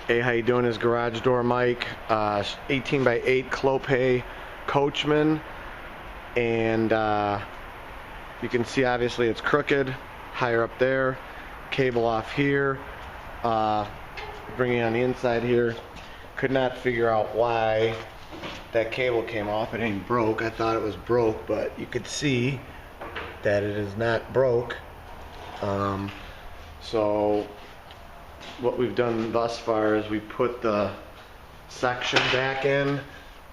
Hey, how you doing? Is Garage Door Mike, 18 by 8 Clopay Coachman, and you can see obviously it's crooked, higher up there, cable off here, bringing on the inside here. Could not figure out why that cable came off. It ain't broke. I thought it was broke, but you could see that it is not broke. So what we've done thus far is we put the section back in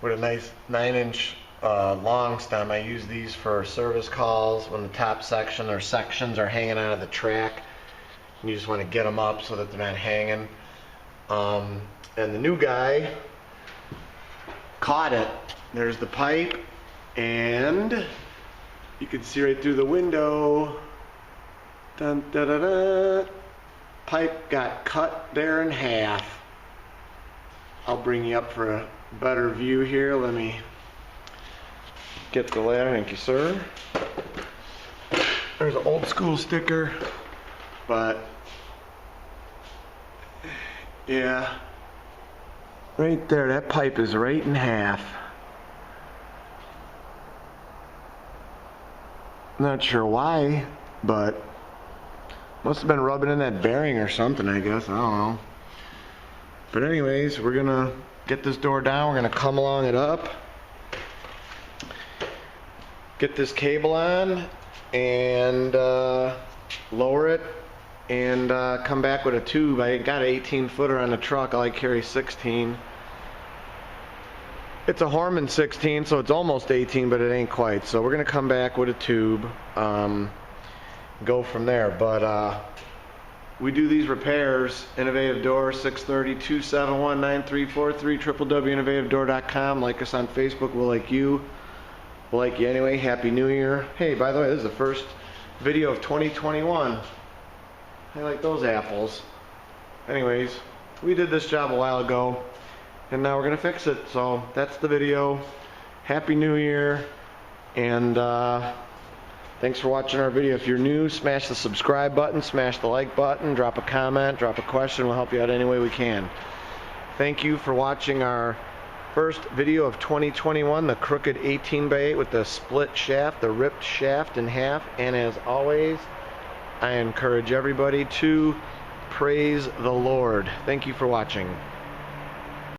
with a nice 9-inch long stem. I use these for service calls when the top section or sections are hanging out of the track. You just want to get them up so that they're not hanging. And the new guy caught it. There's the pipe, and you can see right through the window. Dun, da, da, da. Pipe got cut there in half. I'll bring you up for a better view here. Let me get the ladder. Thank you, sir. There's an old school sticker, but yeah, right there, that pipe is right in half. Not sure why, but must have been rubbing in that bearing or something, I guess. I don't know. But anyways, we're gonna get this door down. We're gonna come along it up, get this cable on, and lower it, and come back with a tube. I got an 18-footer on the truck. I like carry 16. It's a Harman 16, so it's almost 18, but it ain't quite. So we're gonna come back with a tube. Go from there. But we do these repairs. Innovative Door, 630-271-9343, www.innovativedoor.com. Like us on Facebook. We'll like you. We'll like you anyway. Happy New Year. Hey, by the way, this is the first video of 2021. I like those apples. Anyways, we did this job a while ago, and now we're gonna fix it. So that's the video. Happy New Year, and thanks for watching our video. If you're new, smash the subscribe button, smash the like button, drop a comment, drop a question. We'll help you out any way we can. Thank you for watching our first video of 2021, the crooked 18 by 8 with the split shaft, the ripped shaft in half. And as always, I encourage everybody to praise the Lord. Thank you for watching.